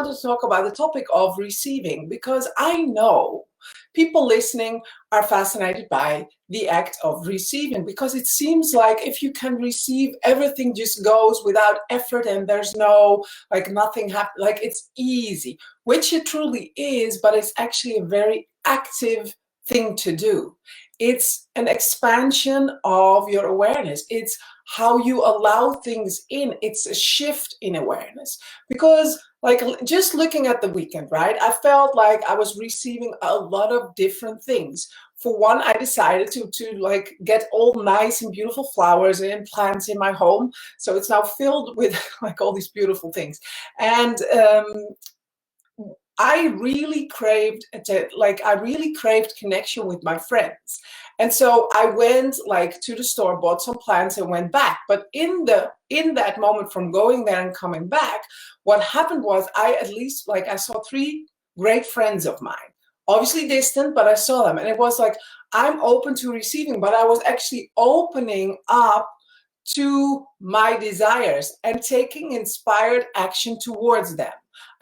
wanted to talk about the topic of receiving, because I know people listening are fascinated by the act of receiving, because it seems like if you can receive, everything just goes without effort and there's no, like, nothing happens, like it's easy, which it truly is, but it's actually a very active thing to do. It's an expansion of your awareness. It's how you allow things in. It's a shift in awareness. Because, like, just looking at the weekend, right, I felt like I was receiving a lot of different things. For one, I decided to like get all nice and beautiful flowers and plants in my home, so it's now filled with like all these beautiful things. And I really craved connection with my friends. And so I went like to the store, bought some plants and went back. But in that moment from going there and coming back, what happened was I saw three great friends of mine, obviously distant, but I saw them. And it was like, I'm open to receiving, but I was actually opening up to my desires and taking inspired action towards them.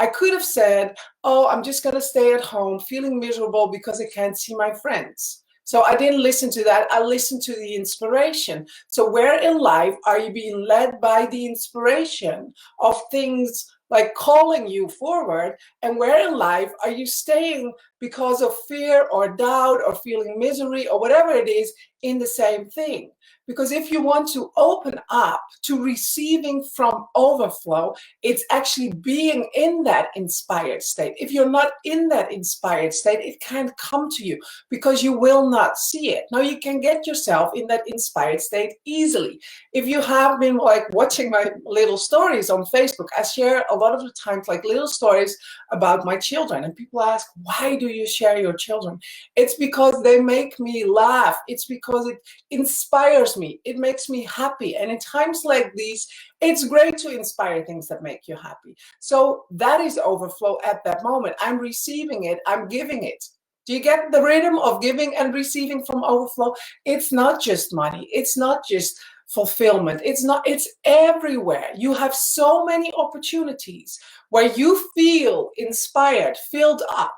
I could have said, oh, I'm just going to stay at home feeling miserable because I can't see my friends. So I didn't listen to that. I listened to the inspiration. So where in life are you being led by the inspiration of things like calling you forward? And where in life are you staying because of fear or doubt or feeling misery or whatever it is in the same thing? Because if you want to open up to receiving from overflow, it's actually being in that inspired state. If you're not in that inspired state, it can't come to you because you will not see it. Now, you can get yourself in that inspired state easily. If you have been like watching my little stories on Facebook, I share a lot of the times like little stories about my children. And people ask, why do you share your children? It's because they make me laugh. It's because it inspires me. It makes me happy. And in times like these, it's great to inspire things that make you happy. So that is overflow at that moment. I'm receiving it. I'm giving it. Do you get the rhythm of giving and receiving from overflow? It's not just money. It's not just fulfillment. It's everywhere. You have so many opportunities where you feel inspired, filled up,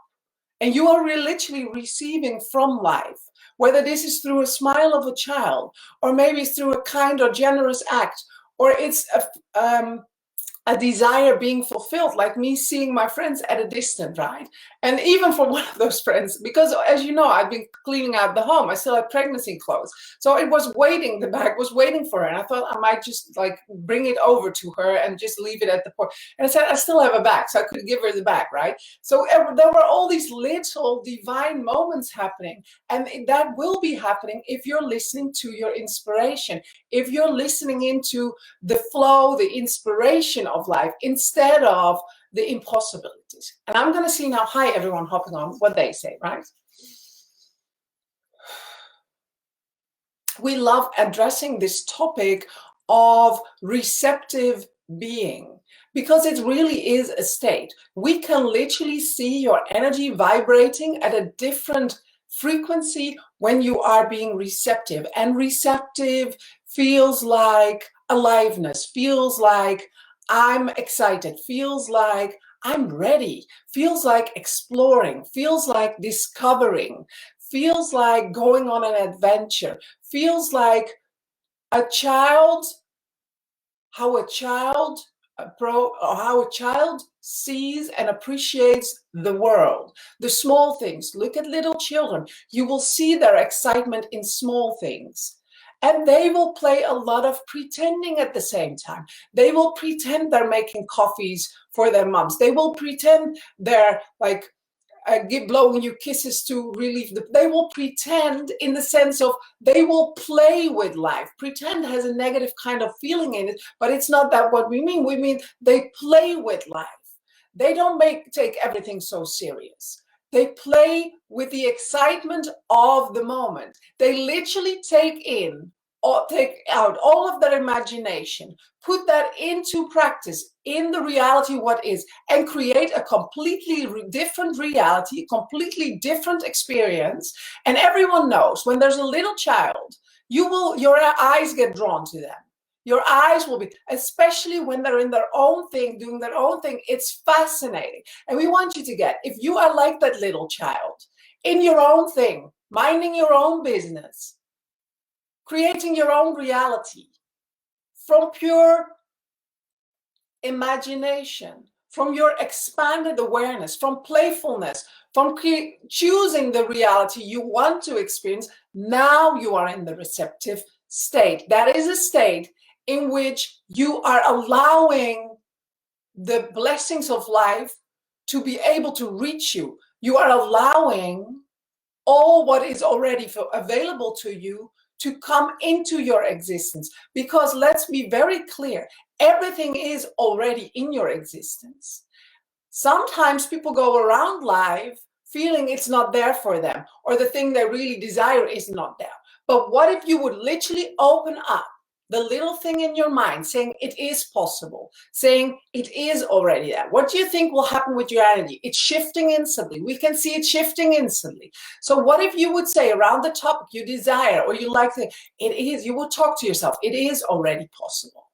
and you are literally receiving from life. Whether this is through a smile of a child, or maybe it's through a kind or generous act, or it's a desire being fulfilled, like me seeing my friends at a distance, right? And even for one of those friends, because as you know, I've been cleaning out the home. I still had pregnancy clothes. So it was waiting, the bag was waiting for her. And I thought I might just like bring it over to her and just leave it at the porch. And I said, I still have a bag, so I could give her the bag, right? So there were all these little divine moments happening. And that will be happening if you're listening to your inspiration, if you're listening into the flow, the inspiration of life, instead of the impossibilities. And I'm going to see now, hi everyone hopping on, what they say, right? We love addressing this topic of receptive being, because it really is a state. We can literally see your energy vibrating at a different frequency when you are being receptive. And receptive feels like aliveness, feels like I'm excited, feels like I'm ready, feels like exploring, feels like discovering, feels like going on an adventure, feels like a child, how a child sees and appreciates the world, the small things. Look at little children. You will see their excitement in small things. And they will play a lot of pretending at the same time. They will pretend they're making coffees for their moms. They will pretend they're like blowing you kisses to relieve they will pretend, in the sense of they will play with life. Pretend has a negative kind of feeling in it, but it's not that what we mean. We mean they play with life. They don't take everything so serious. They play with the excitement of the moment. They literally take out all of their imagination, put that into practice in the reality what is, and create a completely different reality, a completely different experience. And everyone knows when there's a little child, your eyes get drawn to them. Your eyes will be, especially when they're in their own thing, doing their own thing. It's fascinating. And we want you to get, if you are like that little child, in your own thing, minding your own business, creating your own reality from pure imagination, from your expanded awareness, from playfulness, from choosing the reality you want to experience, now you are in the receptive state. That is a state in which you are allowing the blessings of life to be able to reach you. You are allowing all what is already available to you to come into your existence. Because let's be very clear, everything is already in your existence. Sometimes people go around life feeling it's not there for them, or the thing they really desire is not there. But what if you would literally open up the little thing in your mind, saying it is possible, saying it is already there? What do you think will happen with your energy? It's shifting instantly. We can see it shifting instantly. So what if you would say around the topic you desire, or you like to, it is, you would talk to yourself, it is already possible.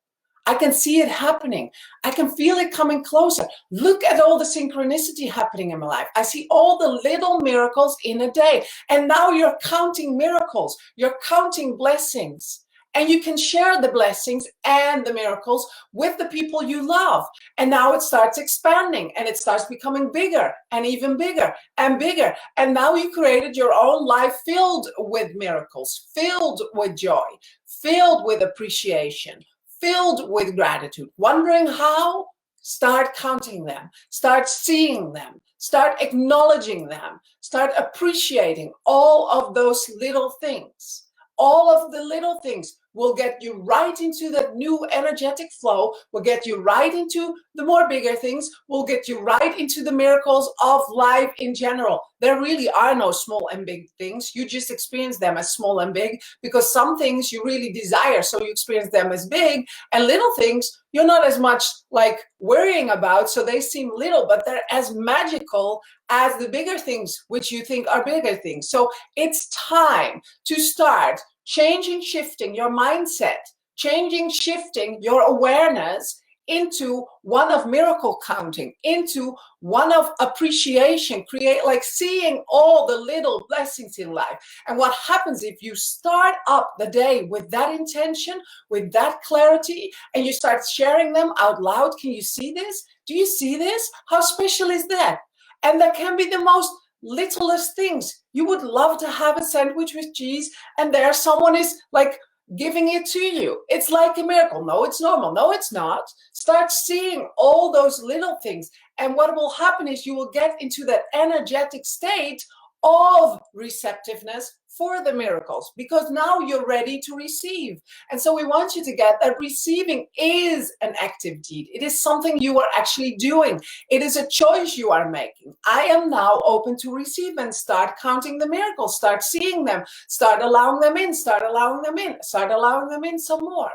I can see it happening. I can feel it coming closer. Look at all the synchronicity happening in my life. I see all the little miracles in a day. And now you're counting miracles. You're counting blessings. And you can share the blessings and the miracles with the people you love. And now it starts expanding, and it starts becoming bigger and even bigger and bigger. And now you created your own life filled with miracles, filled with joy, filled with appreciation, filled with gratitude. Wondering how? Start counting them, start seeing them, start acknowledging them, start appreciating all of those little things. All of the little things will get you right into that new energetic flow, will get you right into the more bigger things, will get you right into the miracles of life in general. There really are no small and big things. You just experience them as small and big, because some things you really desire, so you experience them as big, and little things you're not as much like worrying about, so they seem little, but they're as magical as the bigger things, which you think are bigger things. So it's time to start changing, shifting your mindset, changing, shifting your awareness into one of miracle counting, into one of appreciation, create like seeing all the little blessings in life. And what happens if you start up the day with that intention, with that clarity, and you start sharing them out loud? Can you see this? Do you see this? How special is that? And that can be the most littlest things. You would love to have a sandwich with cheese, and there someone is like giving it to you. It's like a miracle. No, it's normal. No, it's not. Start seeing all those little things. And what will happen is you will get into that energetic state of receptiveness for the miracles, because now you're ready to receive. And so we want you to get that receiving is an active deed. It is something you are actually doing. It is a choice you are making. I am now open to receive, and start counting the miracles, start seeing them, start allowing them in, start allowing them in, start allowing them in some more.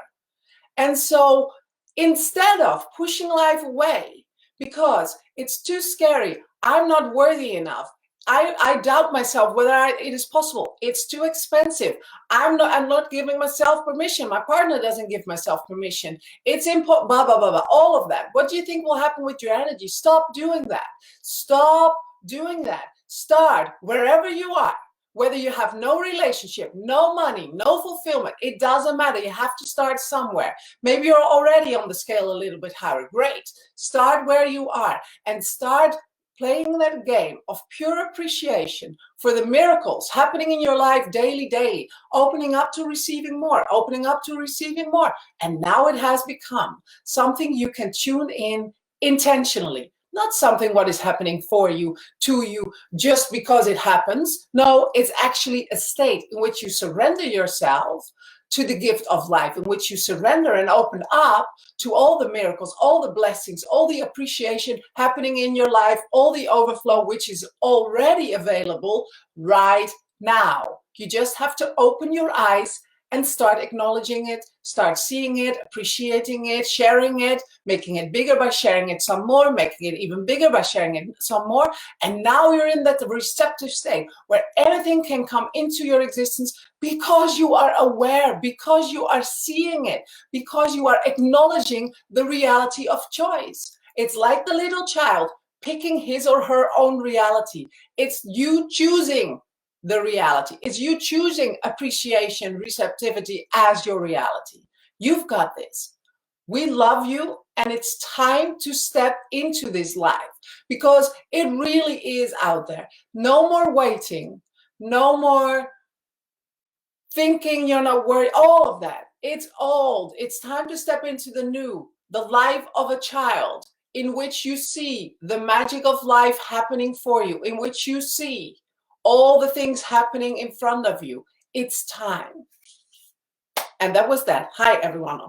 And so instead of pushing life away because it's too scary, I'm not worthy enough, I doubt myself whether it is possible, it's too expensive, I'm not giving myself permission, my partner doesn't give myself permission, it's important, blah, blah, blah, blah, all of that. What do you think will happen with your energy? Stop doing that. Stop doing that. Start wherever you are. Whether you have no relationship, no money, no fulfillment, it doesn't matter. You have to start somewhere. Maybe you're already on the scale a little bit higher. Great. Start where you are and start playing that game of pure appreciation for the miracles happening in your life daily, opening up to receiving more, opening up to receiving more. And now it has become something you can tune in intentionally. Not something what is happening for you, to you, just because it happens. No, it's actually a state in which you surrender yourself to the gift of life, in which you surrender and open up to all the miracles, all the blessings, all the appreciation happening in your life, all the overflow, which is already available right now. You just have to open your eyes and start acknowledging it, start seeing it, appreciating it, sharing it, making it bigger by sharing it some more, making it even bigger by sharing it some more. And now you're in that receptive state where everything can come into your existence because you are aware, because you are seeing it, because you are acknowledging the reality of choice. It's like the little child picking his or her own reality. It's you choosing the reality. It's you choosing appreciation, receptivity as your reality. You've got this. We love you, and it's time to step into this life because it really is out there. No more waiting, no more thinking you're not worried, all of that. It's old. It's time to step into the new, the life of a child in which you see the magic of life happening for you, in which you see all the things happening in front of you. It's time. And that was that. Hi, everyone.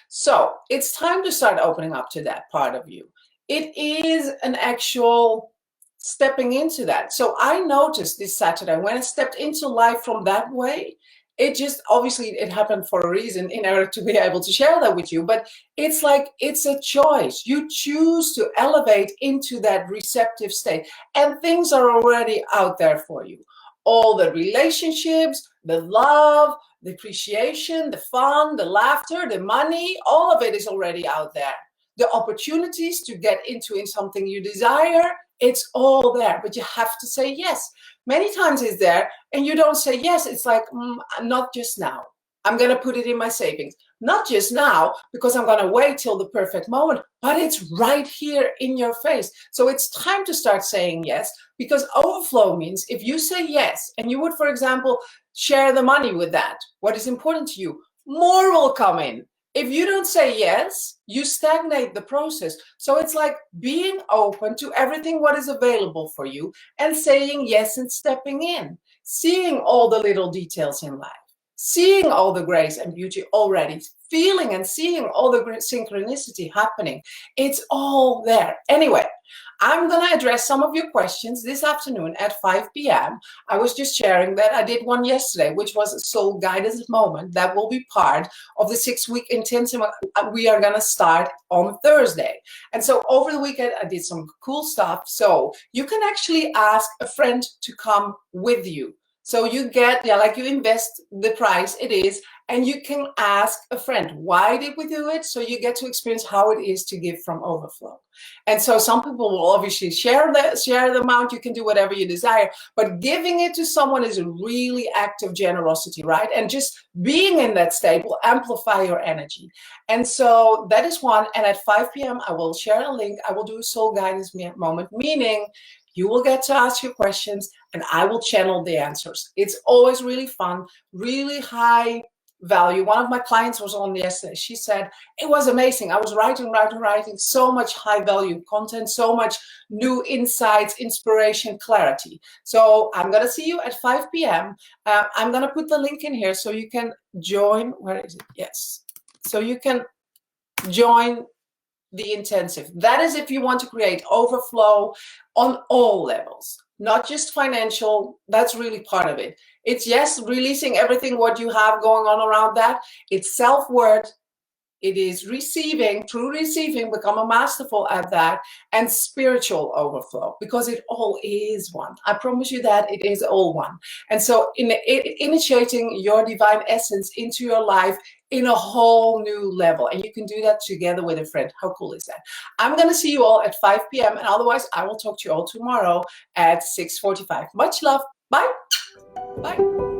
So it's time to start opening up to that part of you. It is an actual stepping into that. So I noticed this Saturday when I stepped into life from that way, it just, obviously it happened for a reason in order to be able to share that with you, but it's like, it's a choice. You choose to elevate into that receptive state, and things are already out there for you. All the relationships, the love, the appreciation, the fun, the laughter, the money, all of it is already out there. The opportunities to get into something you desire, it's all there, but you have to say yes. Many times it's there and you don't say yes. It's like, not just now. I'm going to put it in my savings. Not just now, because I'm going to wait till the perfect moment, but it's right here in your face. So it's time to start saying yes, because overflow means if you say yes, and you would, for example, share the money with that, what is important to you, more will come in. If you don't say yes, you stagnate the process. So it's like being open to everything what is available for you and saying yes and stepping in, seeing all the little details in life, seeing all the grace and beauty already, feeling and seeing all the synchronicity happening. It's all there. Anyway, I'm going to address some of your questions this afternoon at 5 p.m. I was just sharing that I did one yesterday, which was a soul guidance moment that will be part of the 6-week intensive we are going to start on Thursday. And so over the weekend, I did some cool stuff. So you can actually ask a friend to come with you. So you get, like you invest the price it is, and you can ask a friend, why did we do it? So you get to experience how it is to give from overflow. And so some people will obviously share the amount. You can do whatever you desire, but giving it to someone is a really act of generosity, right? And just being in that state will amplify your energy. And so that is one. And at 5 p.m., I will share a link. I will do a soul guidance moment, meaning you will get to ask your questions and I will channel the answers. It's always really fun, really high value. One of my clients was on yesterday. She said, it was amazing. I was writing so much high value content, so much new insights, inspiration, clarity. So I'm going to see you at 5 p.m. I'm going to put the link in here so you can join. Where is it? Yes. So you can join the intensive. That is if you want to create overflow on all levels, not just financial. That's really part of it. It's, yes, releasing everything what you have going on around that. It's self-worth. It is receiving, through receiving, become a masterful at that, and spiritual overflow, because it all is one. I promise you that it is all one. And so initiating your divine essence into your life in a whole new level. And you can do that together with a friend. How cool is that? I'm going to see you all at 5 p.m. And otherwise, I will talk to you all tomorrow at 6:45. Much love. Bye. Bye.